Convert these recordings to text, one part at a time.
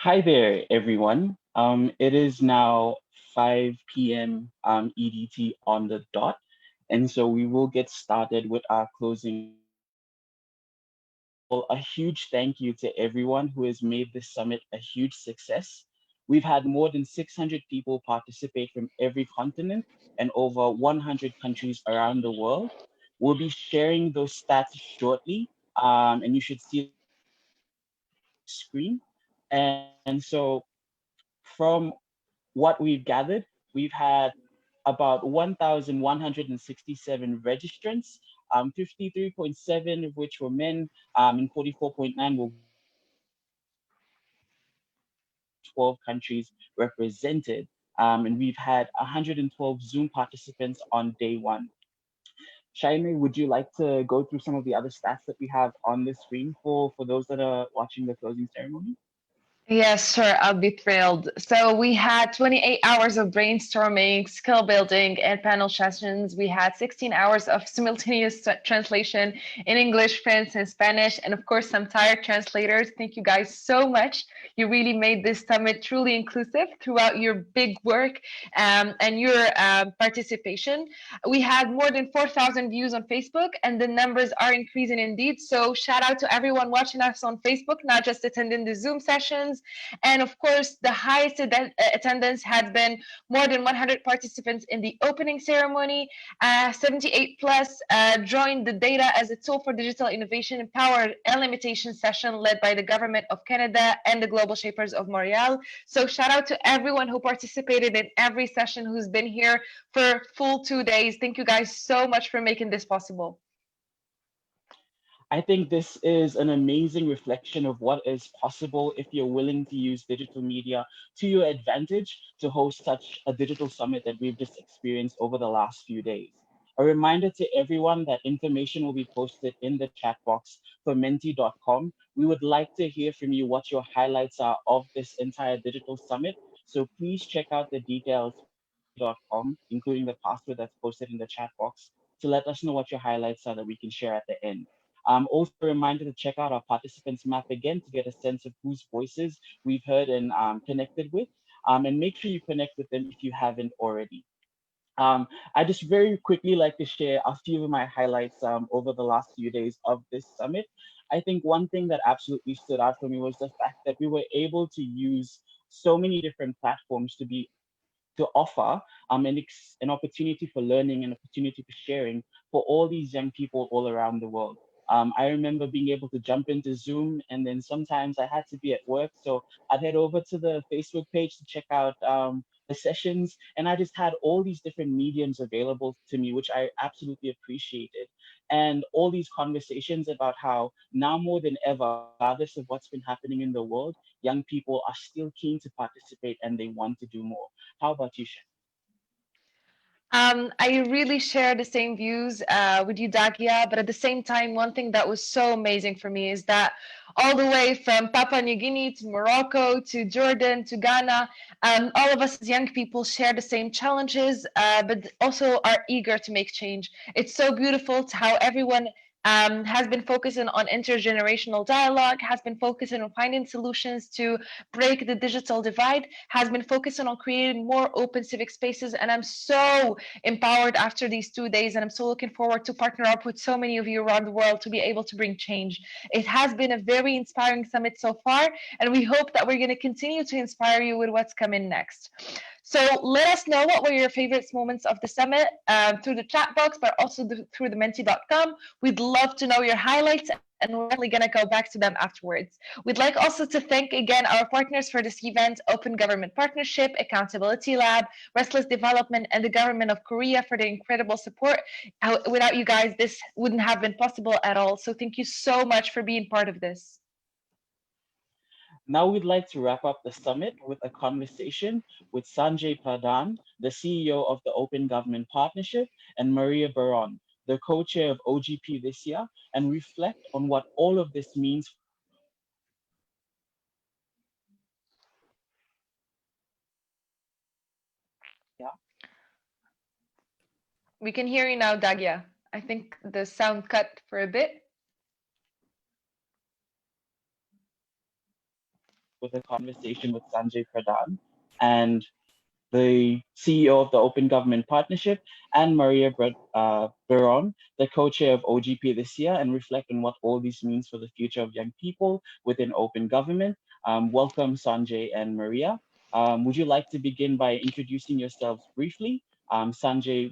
Hi there, everyone. It is now 5 p.m. EDT on the dot, and so we will get started with our closing. Well, a huge thank you to everyone who has made this summit a huge success. We've had more than 600 people participate from every continent and over 100 countries around the world. We'll be sharing those stats shortly, and you should see screen. And so from what we've gathered, we've had about 1,167 registrants, 53.7 of which were men, and 44.9 were 12 countries represented. And we've had 112 Zoom participants on day one. Chaimae, would you like to go through some of the other stats that we have on the screen for those that are watching the closing ceremony? Yes, sure. I'll be thrilled. So we had 28 hours of brainstorming, skill building, and panel sessions. We had 16 hours of simultaneous translation in English, French, and Spanish, and of course, some tired translators. Thank you guys so much. You really made this summit truly inclusive throughout your big work and your participation. We had more than 4,000 views on Facebook, and the numbers are increasing indeed. So shout out to everyone watching us on Facebook, not just attending the Zoom sessions. And of course, the highest attendance had been more than 100 participants in the opening ceremony. 78 plus joined the data as a tool for digital innovation and power and limitation session led by the government of Canada and the Global Shapers of Montreal. So shout out to everyone who participated in every session, who's been here for full 2 days. Thank you guys so much for making this possible. I think this is an amazing reflection of what is possible if you're willing to use digital media to your advantage to host such a digital summit that we've just experienced over the last few days. A reminder to everyone that information will be posted in the chat box for menti.com. We would like to hear from you what your highlights are of this entire digital summit. So please check out the details menti.com, including the password that's posted in the chat box, to let us know what your highlights are that we can share at the end. Also, a reminder to check out our participants map again to get a sense of whose voices we've heard and connected with. And make sure you connect with them if you haven't already. I just very quickly like to share a few of my highlights over the last few days of this summit. I think one thing that absolutely stood out for me was the fact that we were able to use so many different platforms to offer an opportunity for learning, an opportunity for sharing for all these young people all around the world. I remember being able to jump into Zoom, and then sometimes I had to be at work, so I'd head over to the Facebook page to check out the sessions, and I just had all these different mediums available to me, which I absolutely appreciated. And all these conversations about how now more than ever, regardless of what's been happening in the world, young people are still keen to participate and they want to do more. How about you, Shan? I really share the same views with you, Dagia, but at the same time, one thing that was so amazing for me is that all the way from Papua New Guinea to Morocco to Jordan to Ghana, all of us as young people share the same challenges, but also are eager to make change. It's so beautiful to how everyone has been focusing on intergenerational dialogue, has been focusing on finding solutions to break the digital divide, has been focusing on creating more open civic spaces. And I'm so empowered after these 2 days, and I'm so looking forward to partner up with so many of you around the world to be able to bring change. It has been a very inspiring summit so far, and we hope that we're going to continue to inspire you with what's coming next. So let us know what were your favorite moments of the summit through the chat box, but also through the menti.com. We'd love to know your highlights, and we're definitely going to go back to them afterwards. We'd like also to thank again our partners for this event: Open Government Partnership, Accountability Lab, Restless Development, and the Government of Korea for their incredible support. Without you guys, this wouldn't have been possible at all. So thank you so much for being part of this. Now we'd like to wrap up the summit with a conversation with Sanjay Pradhan, the CEO of the Open Government Partnership, and Maria Baron, the co-chair of OGP this year, and reflect on what all of this means. Yeah. We can hear you now, Dagia. I think the sound cut for a bit. with a conversation with Sanjay Pradhan and the CEO of the Open Government Partnership, and Maria Baron, the co-chair of OGP this year, and reflect on what all this means for the future of young people within open government. Welcome, Sanjay and Maria. Would you like to begin by introducing yourselves briefly? Sanjay.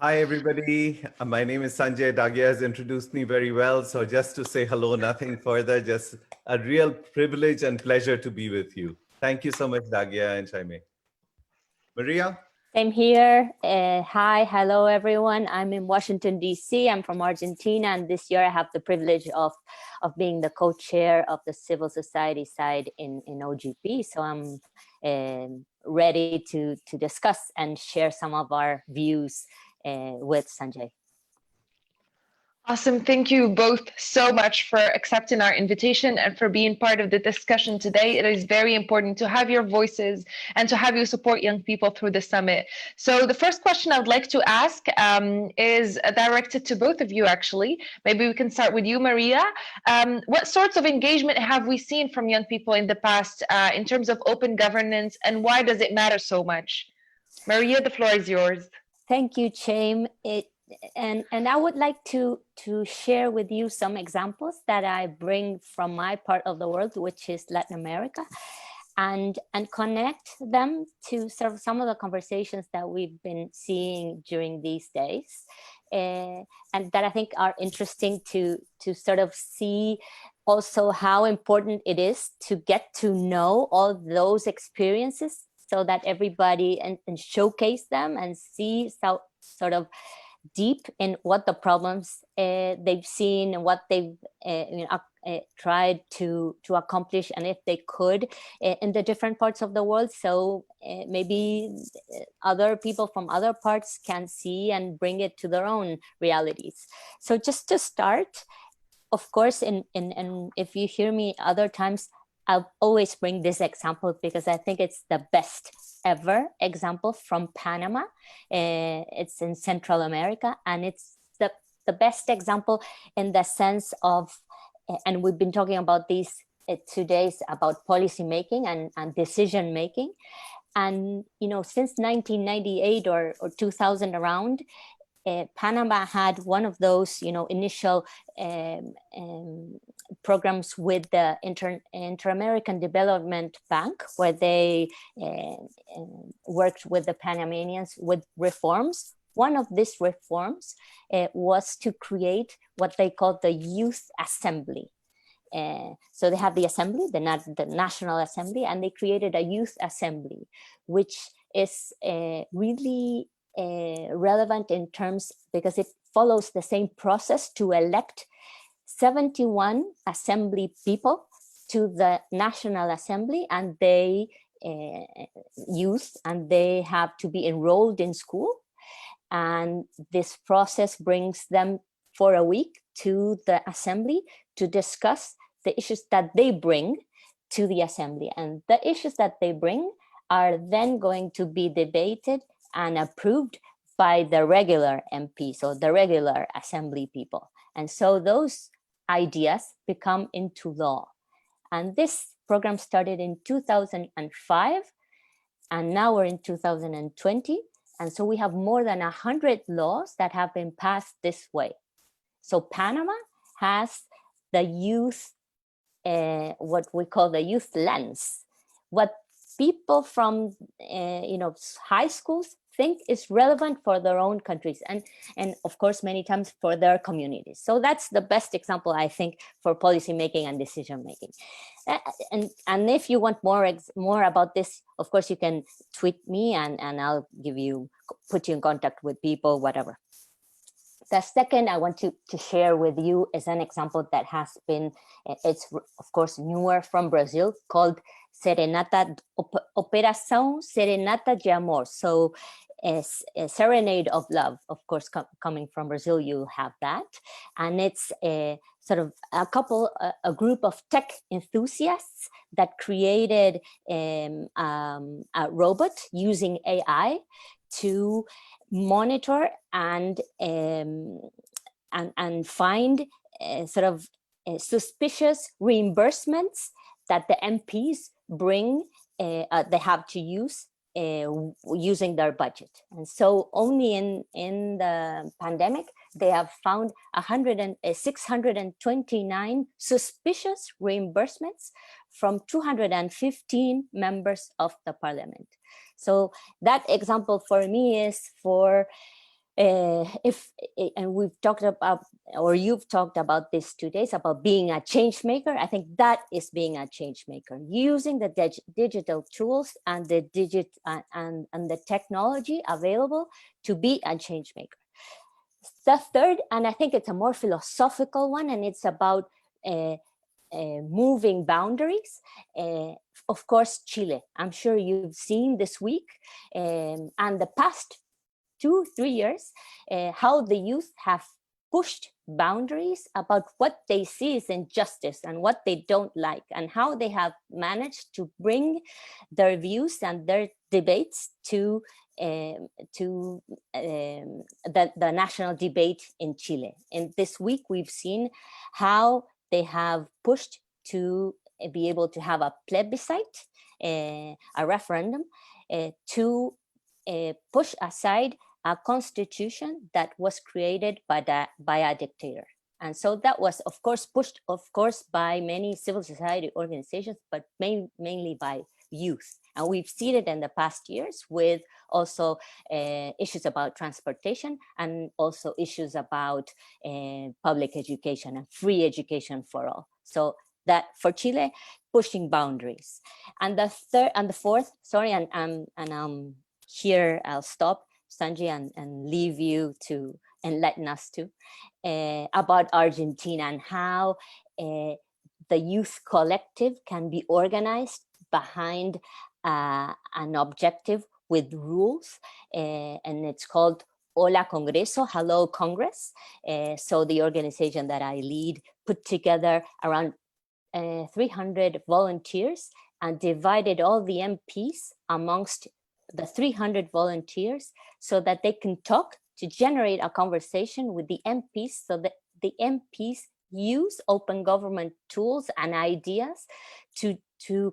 Hi, everybody. My name is Sanjay. Dagia has introduced me very well. So just to say hello, nothing further, just a real privilege and pleasure to be with you. Thank you so much, Dagia and Chaimae. Maria? Same here. Hi, hello, everyone. I'm in Washington, D.C. I'm from Argentina, and this year I have the privilege of being the co-chair of the civil society side in OGP. So I'm ready to discuss and share some of our views with Sanjay. Awesome. Thank you both so much for accepting our invitation and for being part of the discussion today. It is very important to have your voices and to have you support young people through the summit. So the first question I would like to ask is directed to both of you, actually. Maybe we can start with you, Maria. What sorts of engagement have we seen from young people in the past in terms of open governance, and why does it matter so much? Maria, the floor is yours. Thank you, Chaim. And I would like to share with you some examples that I bring from my part of the world, which is Latin America, and connect them to sort of some of the conversations that we've been seeing during these days, and that I think are interesting to sort of see also how important it is to get to know all those experiences so that everybody and showcase them and see so sort of deep in what the problems they've seen and what they've tried to accomplish, and if they could in the different parts of the world. So maybe other people from other parts can see and bring it to their own realities. So just to start, of course, and if you hear me other times, I'll always bring this example because I think it's the best ever example from Panama. It's in Central America, and it's the best example in the sense of, and we've been talking about these 2 days about policy making and decision making. And, since 1998 or 2000 around, Panama had one of those, initial programs with the Inter-American Development Bank, where they worked with the Panamanians with reforms. One of these reforms was to create what they called the Youth Assembly. So they have the assembly, the National Assembly, and they created a Youth Assembly, which is really relevant in terms because it follows the same process to elect 71 assembly people to the National Assembly, and they youth, and they have to be enrolled in school, and this process brings them for a week to the assembly to discuss the issues that they bring to the assembly, and the issues that they bring are then going to be debated and approved by the regular MP, so the regular assembly people. And so those ideas become into law. And this program started in 2005, and now we're in 2020. And so we have more than 100 laws that have been passed this way. So Panama has the youth, what we call the youth lens. What people from high schools think is relevant for their own countries, and of course many times for their communities. So that's the best example, I think, for policy making and decision making. And if you want more about this, of course you can tweet me and I'll put you in contact with people, whatever. The second I want to share with you is an example that has been, it's of course newer, from Brazil, called Operação Serenata de Amor. So a serenade of love, of course, coming from Brazil, you have that. And it's a sort of a group of tech enthusiasts that created a robot using AI to monitor and find sort of suspicious reimbursements that the MPs bring, they have to use using their budget. And so only in the pandemic, they have found 629 suspicious reimbursements from 215 members of the parliament. So that example for me is for and we've talked about, or you've talked about this today, about being a change maker. I think that is being a change maker, using the digital tools and the and the technology available to be a change maker. The third, and I think it's a more philosophical one, and it's about moving boundaries. Of course, Chile. I'm sure you've seen this week and the past 2-3 years, how the youth have pushed boundaries about what they see as injustice and what they don't like, and how they have managed to bring their views and their debates to the national debate in Chile. And this week, we've seen how they have pushed to be able to have a plebiscite, a referendum, to push aside a constitution that was created by a dictator. And so that was, of course, pushed, of course, by many civil society organizations, but mainly by youth. And we've seen it in the past years with also issues about transportation, and also issues about public education and free education for all. So that for Chile, pushing boundaries. And the third and the fourth, sorry, and here I'll stop, Sanjay, and leave you to enlighten us too, about Argentina and how the youth collective can be organized behind an objective with rules, and it's called Hola Congreso, Hello Congress. So the organization that I lead put together around 300 volunteers and divided all the MPs amongst the 300 volunteers so that they can talk, to generate a conversation with the MPs, so that the MPs use open government tools and ideas to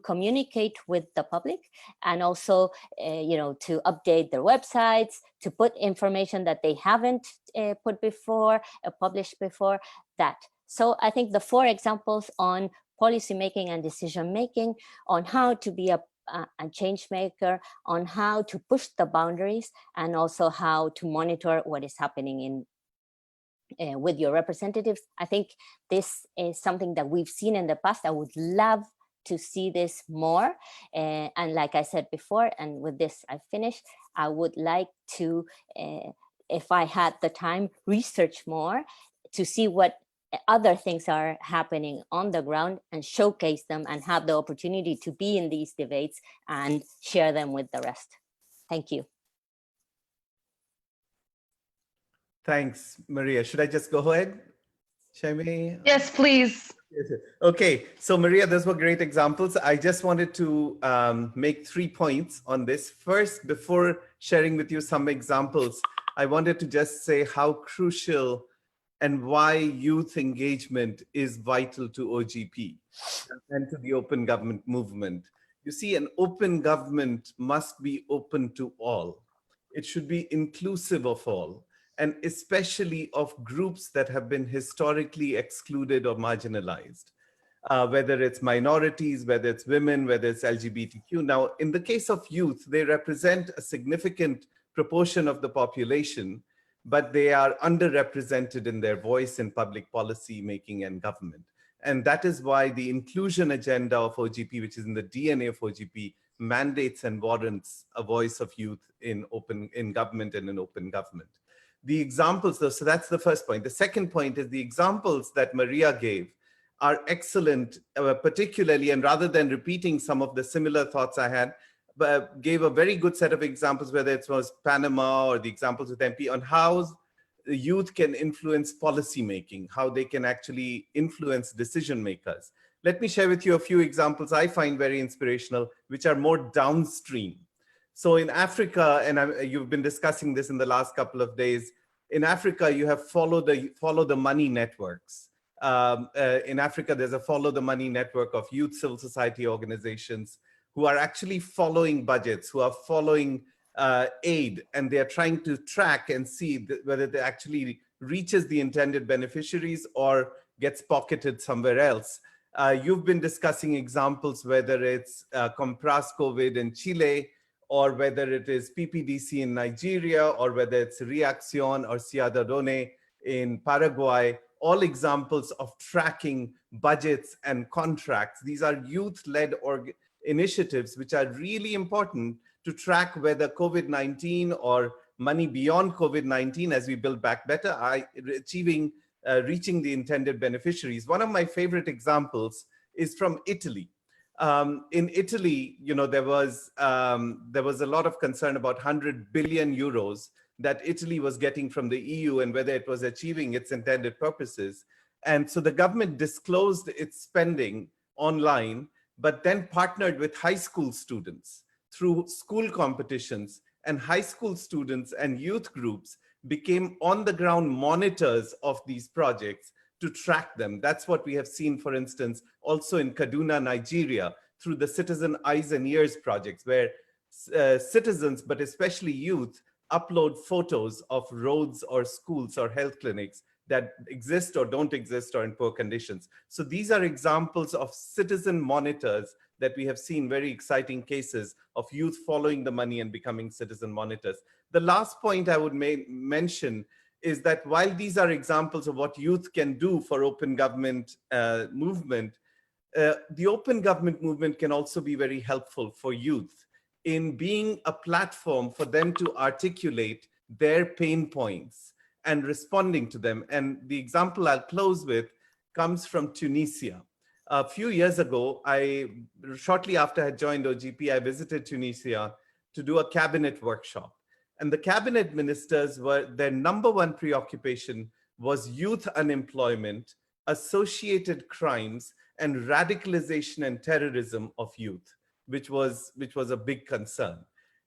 communicate with the public, and also to update their websites, to put information that they haven't put before, published before that. So I think the 4 examples on policy making and decision making, on how to be a change maker, on how to push the boundaries, and also how to monitor what is happening in with your representatives. I think this is something that we've seen in the past. I would love to see this more. And like I said before, and with this I finish, I would like to, if I had the time, research more to see what other things are happening on the ground, and showcase them, and have the opportunity to be in these debates and share them with the rest. Thank you. Thanks, Maria. Should I just go ahead, Chaimae? Yes, please. Okay, so Maria, those were great examples. I just wanted to make 3 points on this. First, before sharing with you some examples, I wanted to just say how crucial and why youth engagement is vital to OGP and to the open government movement. You see, an open government must be open to all. It should be inclusive of all, and especially of groups that have been historically excluded or marginalized, whether it's minorities, whether it's women, whether it's LGBTQ. Now, in the case of youth, they represent a significant proportion of the population, but they are underrepresented in their voice in public policy making and government. And that is why the inclusion agenda of OGP, which is in the DNA of OGP, mandates and warrants a voice of youth in government and in open government. The examples, though, so that's the first point. The second point is the examples that Maria gave are excellent, particularly, and rather than repeating some of the similar thoughts I had, gave a very good set of examples, whether it was Panama or the examples with MP, on how the youth can influence policy making, how they can actually influence decision makers. Let me share with you a few examples I find very inspirational, which are more downstream. So in Africa, and you've been discussing this in the last couple of days, in Africa, you have follow the money networks. In Africa, there's a Follow the Money network of youth civil society organizations who are actually following budgets, who are following aid, and they're trying to track and see whether it actually reaches the intended beneficiaries or gets pocketed somewhere else. You've been discussing examples, whether it's Compras COVID in Chile, or whether it is PPDC in Nigeria, or whether it's Reacción or Ciudadone in Paraguay, all examples of tracking budgets and contracts. These are youth-led initiatives which are really important to track whether COVID-19 or money beyond COVID-19 as we build back better are reaching the intended beneficiaries. One of my favorite examples is from Italy. In Italy, there was a lot of concern about 100 billion euros that Italy was getting from the EU and whether it was achieving its intended purposes. And so the government disclosed its spending online, but then partnered with high school students through school competitions, and high school students and youth groups became on-the-ground monitors of these projects to track them. That's what we have seen, for instance, also in Kaduna, Nigeria, through the Citizen Eyes and Ears projects, where citizens, but especially youth, upload photos of roads or schools or health clinics that exist or don't exist or in poor conditions. So these are examples of citizen monitors that we have seen, very exciting cases of youth following the money and becoming citizen monitors. The last point I would mention is that while these are examples of what youth can do for open government movement, the open government movement can also be very helpful for youth in being a platform for them to articulate their pain points and responding to them. And the example I'll close with comes from Tunisia. A few years ago, shortly after I had joined OGP, I visited Tunisia to do a cabinet workshop. And the cabinet ministers their number one preoccupation was youth unemployment, associated crimes, and radicalization and terrorism of youth, which was a big concern.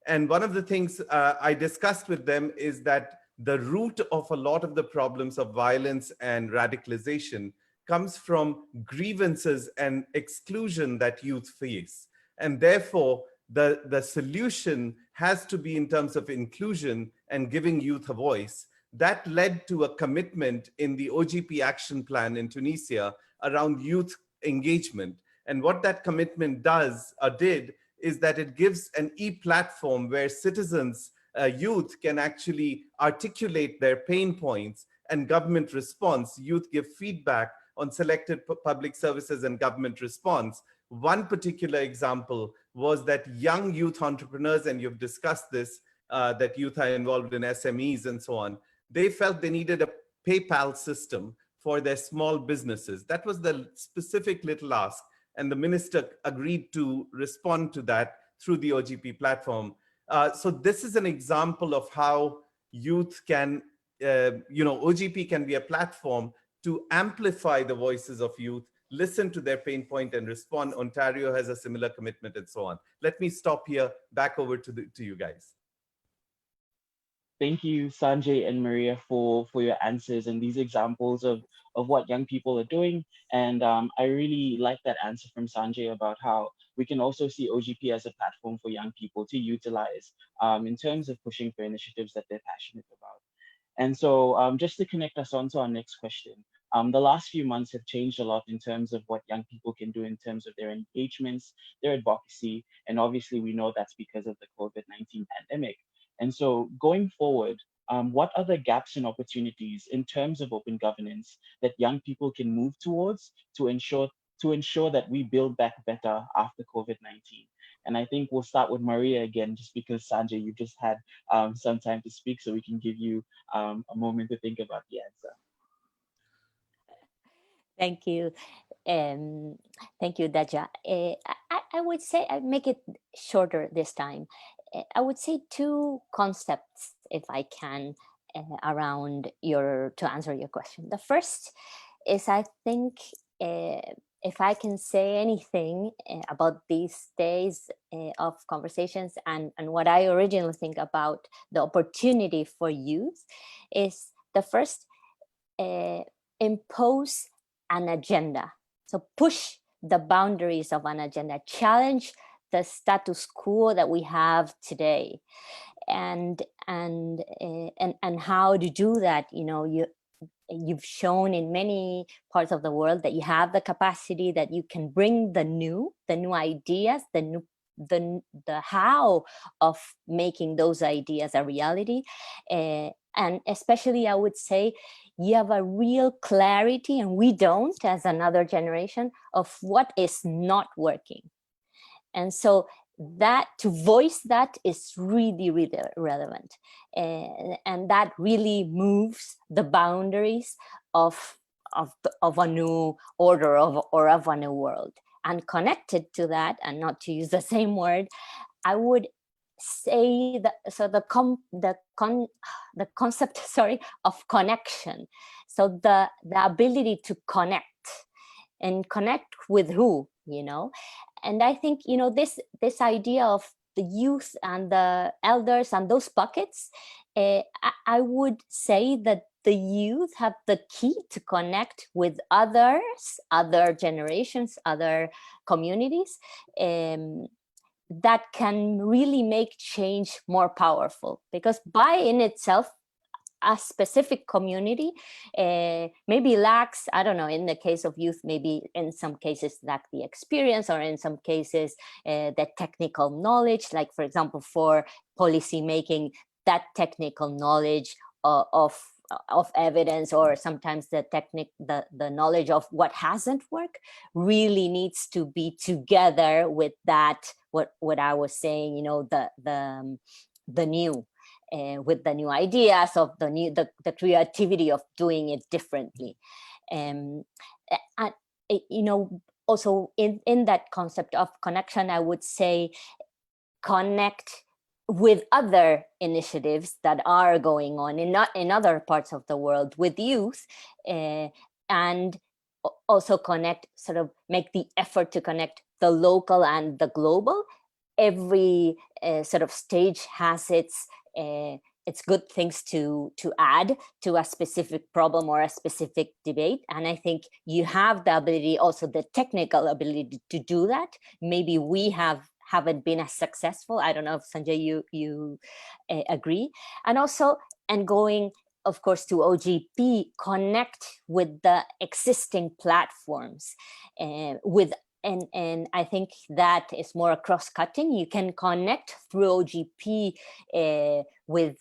And one of the things I discussed with them is that the root of a lot of the problems of violence and radicalization comes from grievances and exclusion that youth face. And therefore, the solution has to be in terms of inclusion and giving youth a voice. That led to a commitment in the OGP action plan in Tunisia around youth engagement. And what that commitment did is that it gives an e-platform where citizens, youth can actually articulate their pain points, and government response. Youth give feedback on selected public services and government response. One particular example was that young youth entrepreneurs, and you've discussed this, that youth are involved in SMEs and so on, they felt they needed a PayPal system for their small businesses. That was the specific little ask. And the minister agreed to respond to that through the OGP platform. So this is an example of how youth can, OGP can be a platform to amplify the voices of youth, listen to their pain point and respond. Ontario has a similar commitment and so on. Let me stop here, back over to you guys. Thank you, Sanjay and Maria, for your answers and these examples of what young people are doing. And I really like that answer from Sanjay about how we can also see OGP as a platform for young people to utilize in terms of pushing for initiatives that they're passionate about. And so just to connect us on to our next question, the last few months have changed a lot in terms of what young people can do in terms of their engagements, their advocacy, and obviously we know that's because of the COVID-19 pandemic. And so going forward, what are the gaps and opportunities in terms of open governance that young people can move towards to ensure that we build back better after COVID-19? And I think we'll start with Maria again, just because Sanjay, you just had some time to speak, so we can give you a moment to think about the answer. Thank you. Thank you, Dagia. I would say I make it shorter this time. I would say two concepts, if I can, around to answer your question. The first is, I think, if I can say anything about these days of conversations and what I originally think about the opportunity for youth, is the first, impose an agenda. So push the boundaries of an agenda, challenge the status quo that we have today. And how to do that, you've shown in many parts of the world that you have the capacity, that you can bring the new ideas, the how of making those ideas a reality. And especially, I would say, you have a real clarity, and we don't, as another generation, of what is not working. And so that, to voice that, is really, really relevant. And that really moves the boundaries of a new order, or of a new world. And connected to that, and not to use the same word, I would say that, so the concept, sorry, of connection. So the ability to connect, and connect with who, and I think, this idea of the youth and the elders and those buckets, I would say that the youth have the key to connect with others, other generations, other communities, that can really make change more powerful. Because by in itself, a specific community maybe lacks, I don't know, in the case of youth, maybe in some cases lack the experience, or in some cases the technical knowledge, like, for example, for policy making, that technical knowledge of evidence, or sometimes the knowledge of what hasn't worked, really needs to be together with that, what I was saying, the new, with the new ideas of the creativity of doing it differently. And also in that concept of connection, I would say connect with other initiatives that are going on in other parts of the world with youth, and also connect, sort of make the effort to connect the local and the global. Every sort of stage has its good things to add to a specific problem or a specific debate. And I think you have the ability, also the technical ability, to do that. Maybe we haven't been as successful. I don't know if, Sanjay, you agree. And also, and going, of course, to OGP, connect with the existing platforms, and I think that is more cross-cutting. You can connect through OGP with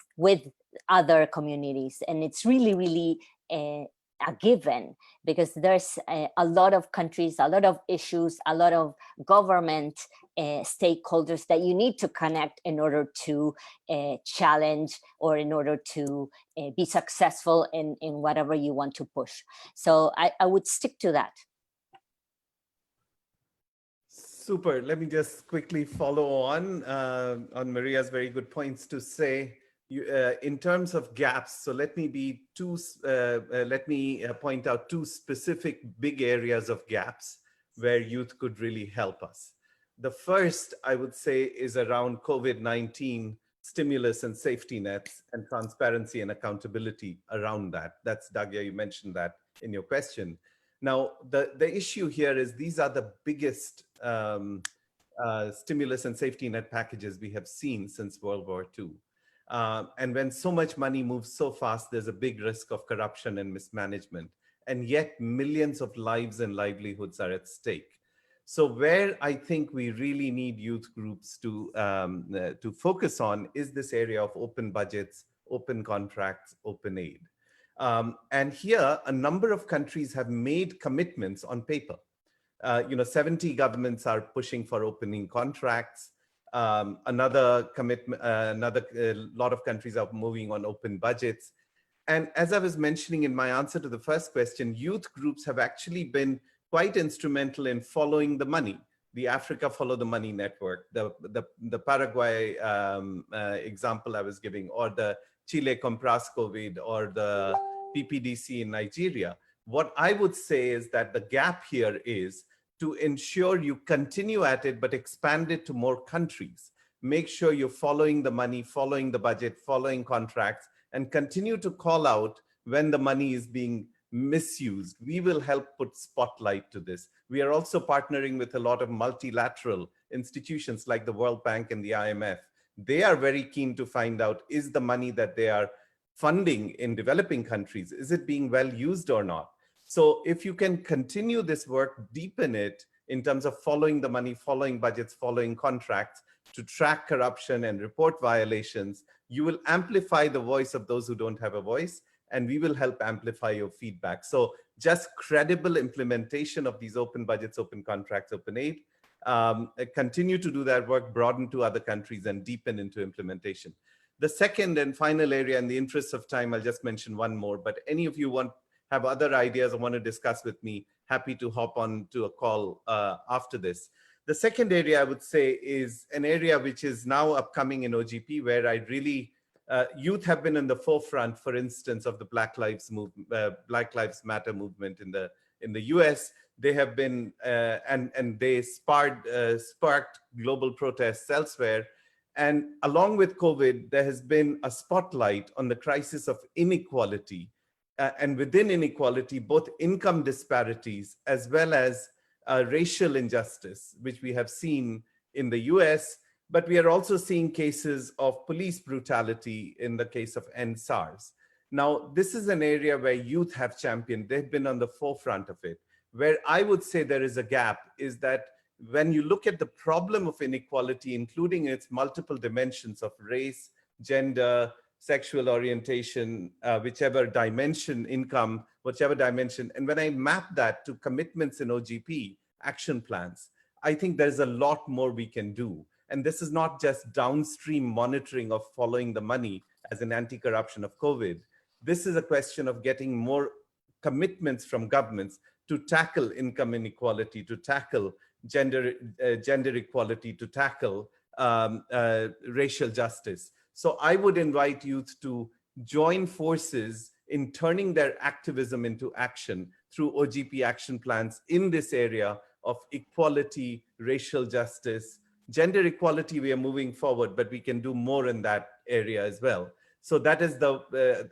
other communities, and it's really, really a given, because there's a lot of countries, a lot of issues, a lot of government stakeholders that you need to connect in order to challenge, or in order to be successful in whatever you want to push. So I would stick to that. Super. Let me just quickly follow on Maria's very good points to say, in terms of gaps. So let me point out two specific big areas of gaps where youth could really help us. The first, I would say, is around COVID-19 stimulus and safety nets, and transparency and accountability around that. That's, Dagia, you mentioned that in your question. Now, the issue here is these are the biggest stimulus and safety net packages we have seen since World War II. And when so much money moves so fast, there's a big risk of corruption and mismanagement. And yet millions of lives and livelihoods are at stake. So where I think we really need youth groups to focus on is this area of open budgets, open contracts, open aid. And here, a number of countries have made commitments on paper. 70 governments are pushing for opening contracts. Another commitment, lot of countries are moving on open budgets. And as I was mentioning in my answer to the first question, youth groups have actually been quite instrumental in following the money. The Africa Follow the Money Network, the Paraguay example I was giving, or the Chile Compras COVID, or the PPDC in Nigeria. What I would say is that the gap here is to ensure you continue at it, but expand it to more countries. Make sure you're following the money, following the budget, following contracts, and continue to call out when the money is being misused, we will help put spotlight to this. We are also partnering with a lot of multilateral institutions like the World Bank and the IMF. They are very keen to find out, is the money that they are funding in developing countries, is it being well used or not? So if you can continue this work, deepen it in terms of following the money, following budgets, following contracts, to track corruption and report violations, you will amplify the voice of those who don't have a voice, and we will help amplify your feedback. So just credible implementation of these open budgets, open contracts, open aid, continue to do that work, broaden to other countries, and deepen into implementation. The second and final area, in the interest of time, I'll just mention one more, but any of you have other ideas or want to discuss with me, happy to hop on to a call after this. The second area I would say is an area which is now upcoming in OGP, where I really, youth have been in the forefront, for instance, of the Black Lives Matter movement in the US. They have been, and they sparked global protests elsewhere. And along with COVID, there has been a spotlight on the crisis of inequality. And within inequality, both income disparities as well as racial injustice, which we have seen in the US, but we are also seeing cases of police brutality in the case of End SARS. Now, this is an area where youth have championed, they've been on the forefront of it. Where I would say there is a gap is that when you look at the problem of inequality, including its multiple dimensions of race, gender, sexual orientation, whichever dimension, income, whichever dimension. And when I map that to commitments in OGP, action plans, I think there's a lot more we can do. And this is not just downstream monitoring of following the money as an anti-corruption of COVID. This is a question of getting more commitments from governments to tackle income inequality, to tackle gender equality, to tackle racial justice. So I would invite youth to join forces in turning their activism into action through OGP action plans in this area of equality, racial justice, gender equality. We are moving forward, but we can do more in that area as well. So that is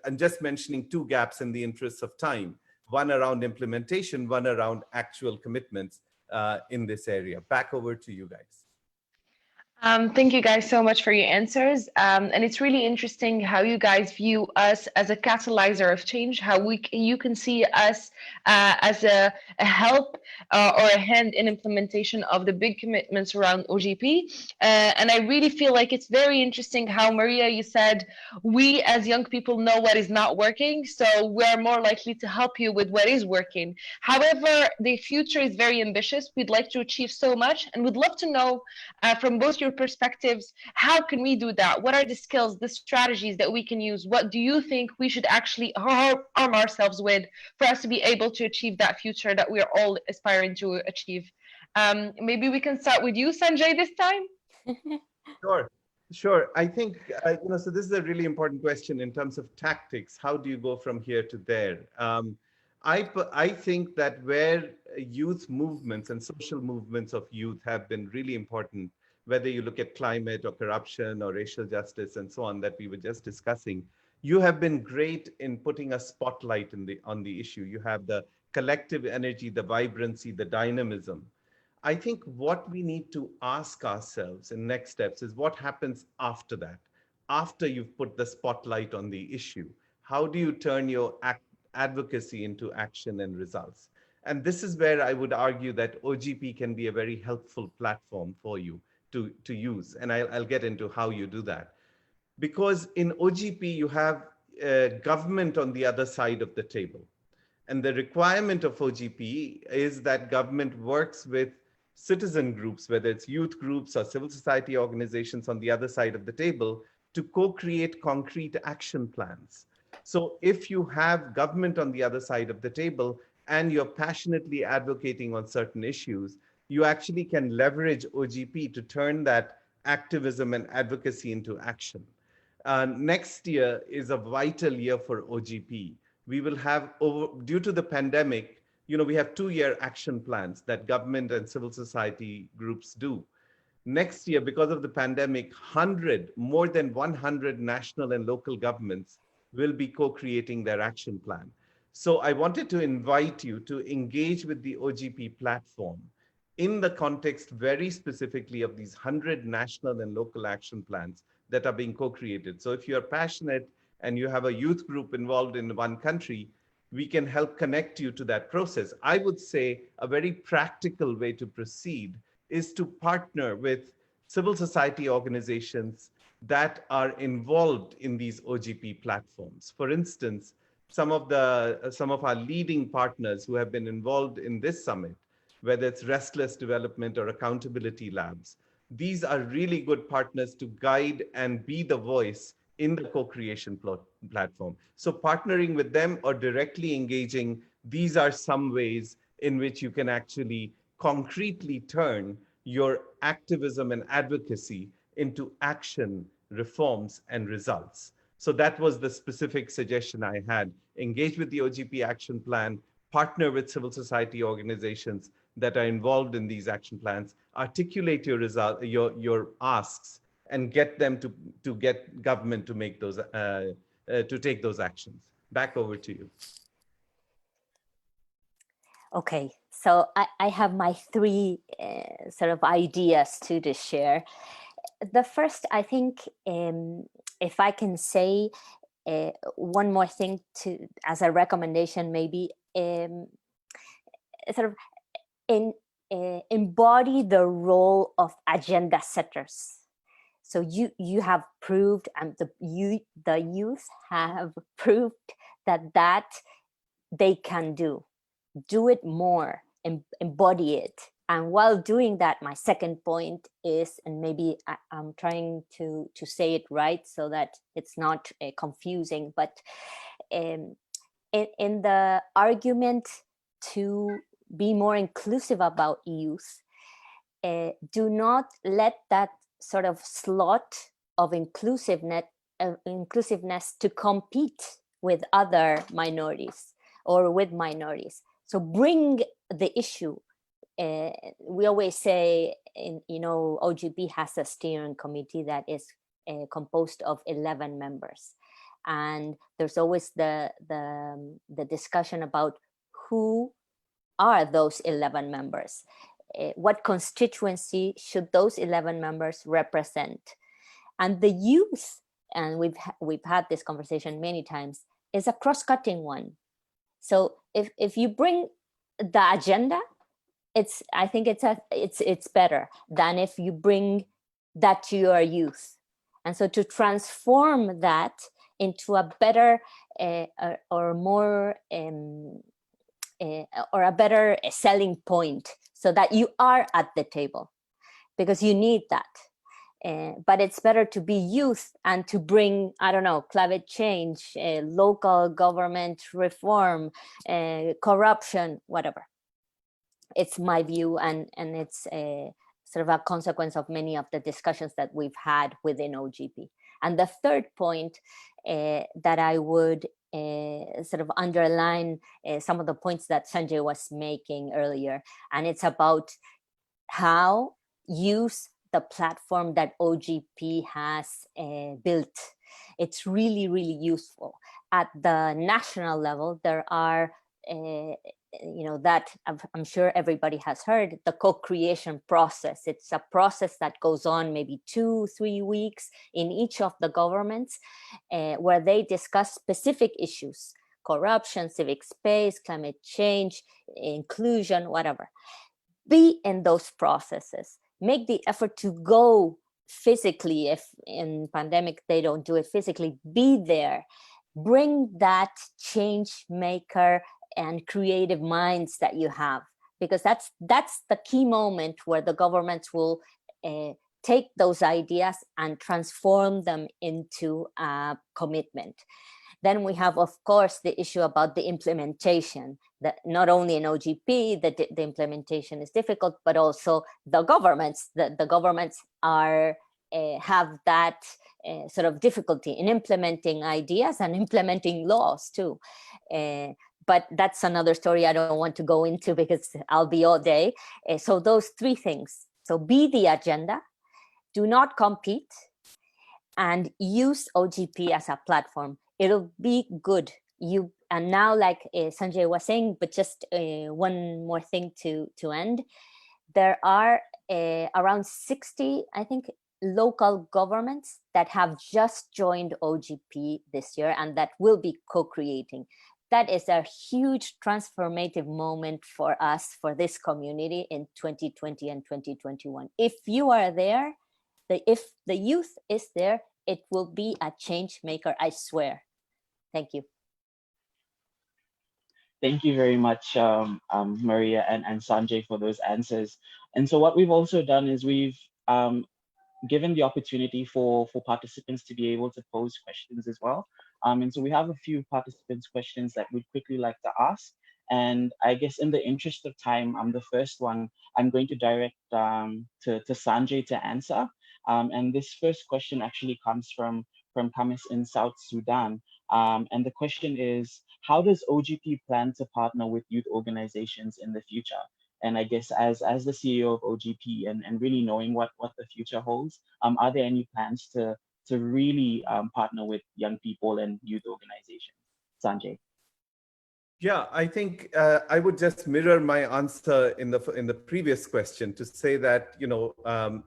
I'm just mentioning two gaps in the interest of time, one around implementation, one around actual commitments in this area. Back over to you guys. Thank you guys so much for your answers. And it's really interesting how you guys view us as a catalyzer of change, how you can see us as a help or a hand in implementation of the big commitments around OGP. And I really feel like it's very interesting how, Maria, you said, we as young people know what is not working, so we're more likely to help you with what is working. However, the future is very ambitious. We'd like to achieve so much, and would love to know from both your perspectives, how can we do that? What are the skills, the strategies that we can use? What do you think we should actually arm ourselves with for us to be able to achieve that future that we're all aspiring to achieve? Maybe we can start with you, Sanjay, this time. Sure. I think, so this is a really important question in terms of tactics. How do you go from here to there? I think that where youth movements and social movements of youth have been really important, whether you look at climate or corruption or racial justice and so on that we were just discussing, you have been great in putting a spotlight on the issue. You have the collective energy, the vibrancy, the dynamism. I think what we need to ask ourselves in next steps is what happens after that, after you've put the spotlight on the issue. How do you turn your advocacy into action and results? And this is where I would argue that OGP can be a very helpful platform for you to use. And I'll get into how you do that. Because in OGP, you have government on the other side of the table. And the requirement of OGP is that government works with citizen groups, whether it's youth groups or civil society organizations on the other side of the table, to co-create concrete action plans. So if you have government on the other side of the table and you're passionately advocating on certain issues, you actually can leverage OGP to turn that activism and advocacy into action. Next year is a vital year for OGP. We will have, due to the pandemic, we have 2-year action plans that government and civil society groups do. Next year, because of the pandemic, more than 100 national and local governments will be co-creating their action plan. So I wanted to invite you to engage with the OGP platform in the context very specifically of these 100 national and local action plans that are being co-created. So if you're passionate and you have a youth group involved in one country, we can help connect you to that process. I would say a very practical way to proceed is to partner with civil society organizations that are involved in these OGP platforms. For instance, some of our leading partners who have been involved in this summit, whether it's Restless Development or Accountability Labs, these are really good partners to guide and be the voice in the co-creation platform. So partnering with them or directly engaging, these are some ways in which you can actually concretely turn your activism and advocacy into action, reforms, and results. So that was the specific suggestion I had. Engage with the OGP action plan, partner with civil society organizations that are involved in these action plans, articulate your asks, and get them to get government to make those to take those actions. Back over to you. Okay, so I have my three sort of ideas to share. The first, I think, if I can say one more thing as a recommendation, maybe sort of embody the role of agenda setters. So you have proved, and the youth have proved that they can do it more, embody it. And while doing that, my second point is, and maybe I'm trying to say it right so that it's not confusing, but in the argument to be more inclusive about youth, do not let that sort of slot of inclusiveness to compete with other minorities or with minorities. So bring the issue. We always say, OGP has a steering committee that is composed of 11 members. And there's always the discussion about who are those 11 members. What constituency should those 11 members represent? And the youth, and we've had this conversation many times, is a cross-cutting one. So if you bring the agenda, I think it's better than if you bring that to your youth. And so to transform that into a better or more or a better selling point, so that you are at the table, because you need that. But it's better to be youth and to bring, I don't know, climate change, local government reform, corruption, whatever. It's my view, and it's sort of a consequence of many of the discussions that we've had within OGP. And the third point that I would sort of underline some of the points that Sanjay was making earlier, and it's about how use the platform that OGP has built. It's really, really useful. At the national level, there are that I'm sure everybody has heard, the co-creation process. It's a process that goes on maybe 2-3 weeks in each of the governments, where they discuss specific issues: corruption, civic space, climate change, inclusion, whatever. Be in those processes. Make the effort to go physically. If in pandemic they don't do it physically, be there. Bring that change maker and creative minds that you have, because that's the key moment where the governments will take those ideas and transform them into a commitment. Then we have, of course, the issue about the implementation, that not only in OGP that the implementation is difficult, but also the governments. The governments have that sort of difficulty in implementing ideas and implementing laws too. But that's another story I don't want to go into, because I'll be all day. So those three things. So be the agenda, do not compete, and use OGP as a platform. It'll be good. and now, like Sanjay was saying, but just one more thing to end. There are around 60, I think, local governments that have just joined OGP this year and that will be co-creating. That is a huge transformative moment for us, for this community in 2020 and 2021. If you are there, if the youth is there, it will be a change maker, I swear. Thank you. Thank you very much, Maria and Sanjay, for those answers. And so what we've also done is we've given the opportunity for participants to be able to pose questions as well. And so we have a few participants' questions that we'd quickly like to ask. And I guess in the interest of time, the first one I'm going to direct to Sanjay to answer. And this first question actually comes from Kamis in South Sudan. And the question is, how does OGP plan to partner with youth organizations in the future? And I guess as the CEO of OGP and really knowing what the future holds, are there any plans to really partner with young people and youth organizations? Sanjay. Yeah, I think I would just mirror my answer in the previous question to say that,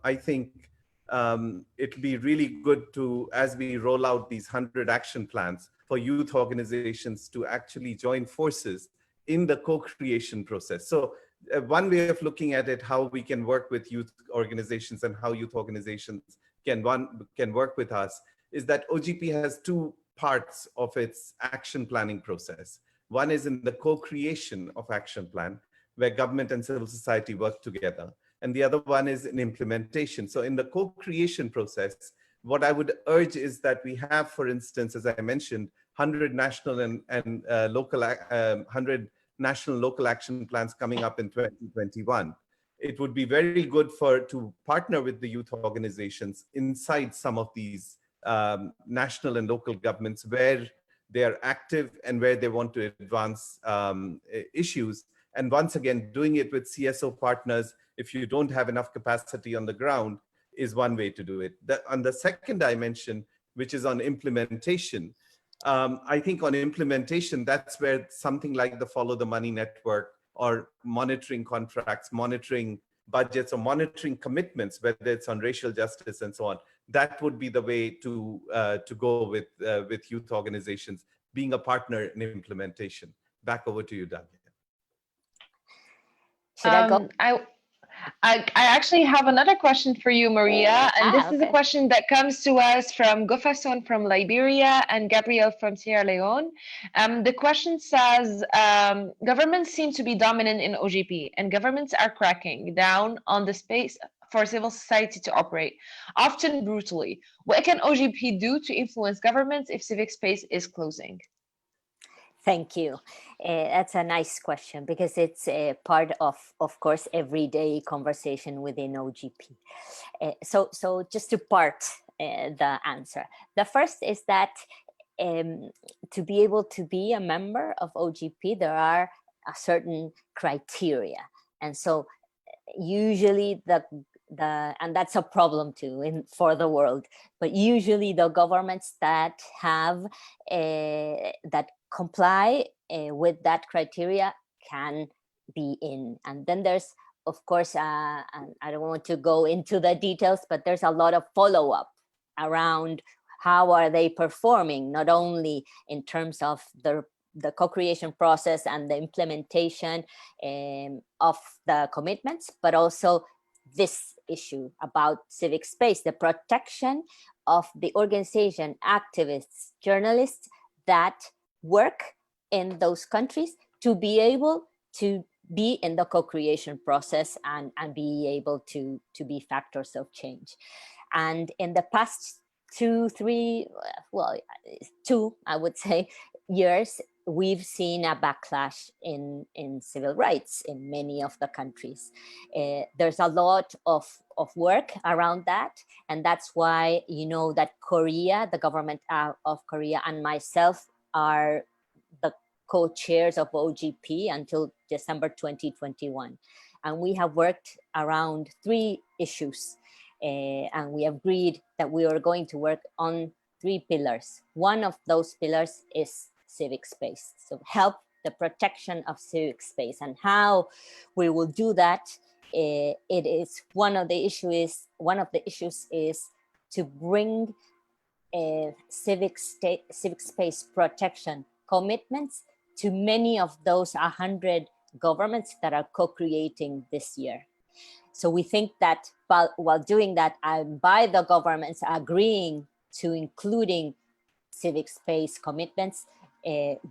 I think it'll be really good to, as we roll out these 100 action plans, for youth organizations to actually join forces in the co-creation process. So one way of looking at it, how we can work with youth organizations and how youth organizations can work with us, is that OGP has two parts of its action planning process. One is in the co-creation of action plan, where government and civil society work together. And the other one is in implementation. So in the co-creation process, what I would urge is that we have, for instance, as I mentioned, 100 national and local 100 national local action plans coming up in 2021. It would be very good to partner with the youth organizations inside some of these national and local governments where they are active and where they want to advance issues. And once again, doing it with CSO partners, if you don't have enough capacity on the ground, is one way to do it. On the second dimension, which is on implementation, I think on implementation, that's where something like the Follow the Money network or monitoring contracts, monitoring budgets, or monitoring commitments, whether it's on racial justice and so on, that would be the way to go with youth organizations, being a partner in implementation. Back over to you, Dagia. Should I go? I actually have another question for you, Maria. And this is a question that comes to us from Gofason from Liberia and Gabriel from Sierra Leone. The question says, governments seem to be dominant in OGP, and governments are cracking down on the space for civil society to operate, often brutally. What can OGP do to influence governments if civic space is closing? Thank you. That's a nice question because it's a part of course, everyday conversation within OGP. So just to part the answer. The first is that to be able to be a member of OGP, there are a certain criteria. And so usually and that's a problem too for the world, but usually the governments that have that comply with that criteria can be in. And then there's, of course, and I don't want to go into the details, but there's a lot of follow-up around how are they performing, not only in terms of the co-creation process and the implementation of the commitments, but also this issue about civic space, the protection of the organization, activists, journalists that work in those countries to be able to be in the co-creation process and be able to be factors of change. And in the past 2, I would say, years, we've seen a backlash in civil rights in many of the countries. There's a lot of work around that. And that's why, that Korea, the government of Korea, and myself are the co-chairs of OGP until December 2021. And we have worked around 3 issues. And we agreed that we are going to work on 3 pillars. One of those pillars is civic space. So help the protection of civic space, and how we will do that. It is one of the issues is to bring civic space protection commitments to many of those 100 governments that are co-creating this year. So we think that while doing that, by the governments agreeing to including civic space commitments,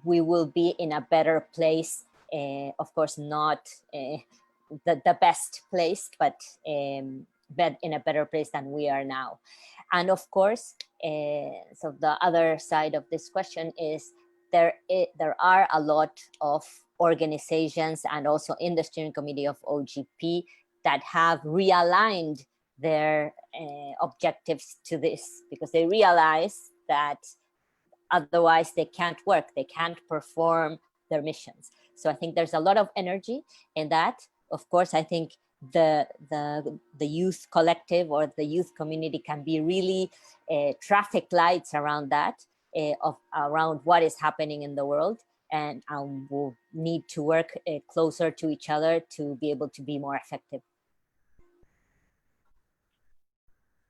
we will be in a better place. Of course, not the best place, but in a better place than we are now. And of course, so the other side of this question is there are a lot of organizations and also in the steering committee of OGP that have realigned their objectives to this, because they realize that otherwise they can't work, they can't perform their missions. So I think there's a lot of energy in that. Of course, I think the youth collective or the youth community can be really traffic lights around that, around what is happening in the world, and we'll need to work closer to each other to be able to be more effective.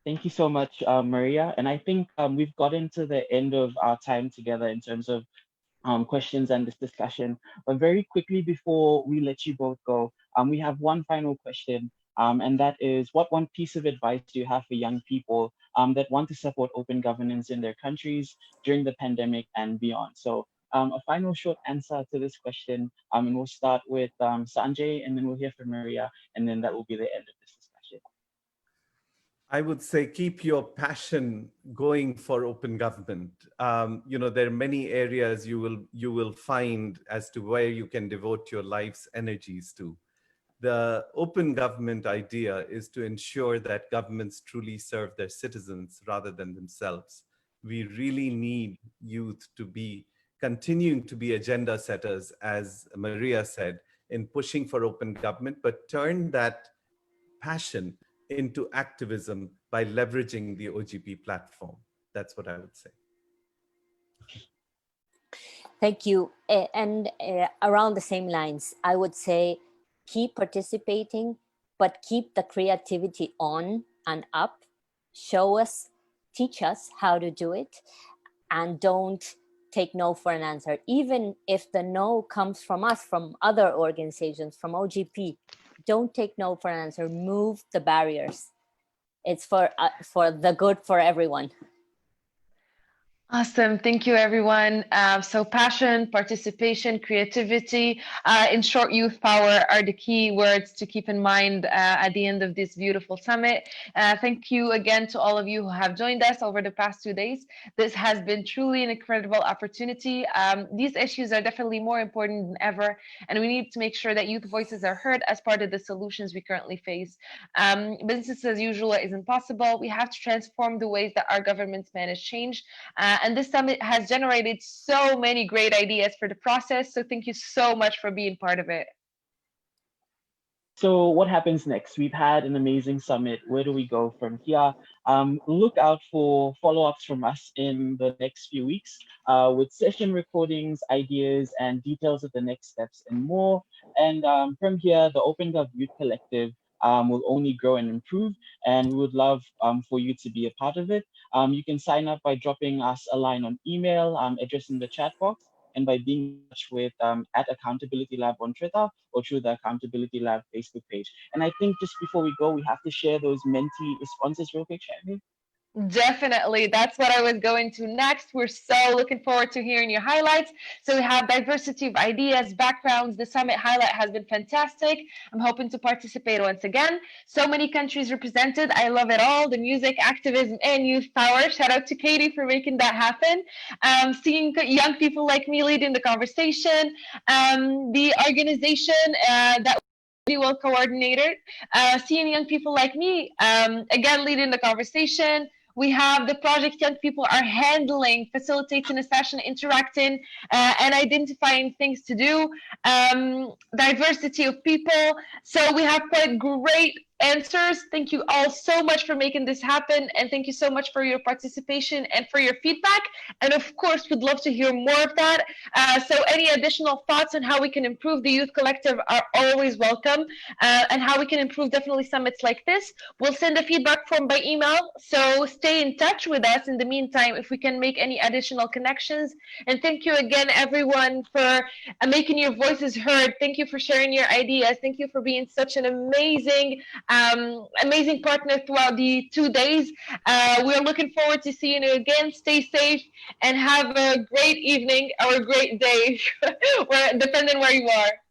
Thank you so much, Maria. And I think we've gotten to the end of our time together in terms of questions and this discussion. But very quickly before we let you both go, we have one final question, and that is, what one piece of advice do you have for young people that want to support open governance in their countries during the pandemic and beyond? So a final short answer to this question, and we'll start with Sanjay, and then we'll hear from Maria, and then that will be the end of this discussion. I would say keep your passion going for open government. There are many areas you will find as to where you can devote your life's energies to. The open government idea is to ensure that governments truly serve their citizens rather than themselves. We really need youth to be continuing to be agenda setters, as Maria said, in pushing for open government, but turn that passion into activism by leveraging the OGP platform. That's what I would say. Thank you. And around the same lines, I would say keep participating, but keep the creativity on and up. Show us, teach us how to do it, and don't take no for an answer. Even if the no comes from us, from other organizations, from OGP, don't take no for an answer. Move the barriers. It's for the good for everyone. Awesome. Thank you, everyone. So passion, participation, creativity, in short, youth power are the key words to keep in mind at the end of this beautiful summit. Thank you again to all of you who have joined us over the past 2 days. This has been truly an incredible opportunity. These issues are definitely more important than ever, and we need to make sure that youth voices are heard as part of the solutions we currently face. Business as usual isn't possible. We have to transform the ways that our governments manage change. And this summit has generated so many great ideas for the process. So thank you so much for being part of it. So what happens next? We've had an amazing summit. Where do we go from here? Look out for follow-ups from us in the next few weeks with session recordings, ideas, and details of the next steps and more. And from here, the OpenGov Youth Collective will only grow and improve, and we would love for you to be a part of it. You can sign up by dropping us a line on email, address in the chat box, and by being in touch with at Accountability Lab on Twitter or through the Accountability Lab Facebook page. And I think just before we go, we have to share those mentee responses real quick, Chaimae. Definitely. That's what I was going to next. We're so looking forward to hearing your highlights. So we have diversity of ideas, backgrounds. The summit highlight has been fantastic. I'm hoping to participate once again. So many countries represented. I love it all. The music, activism, and youth power. Shout out to Katie for making that happen. Seeing young people like me leading the conversation. The organization that well coordinated. Seeing young people like me, again, leading the conversation. We have the project young people are handling, facilitating a session, interacting, and identifying things to do. Diversity of people. So we have quite great answers. Thank you all so much for making this happen. And thank you so much for your participation and for your feedback. And of course, we'd love to hear more of that. So any additional thoughts on how we can improve the Youth Collective are always welcome, and how we can improve definitely summits like this. We'll send a feedback form by email. So stay in touch with us in the meantime if we can make any additional connections. And thank you again, everyone, for making your voices heard. Thank you for sharing your ideas. Thank you for being such an amazing partner throughout the 2 days. We're looking forward to seeing you again. Stay safe and have a great evening or a great day, depending where you are.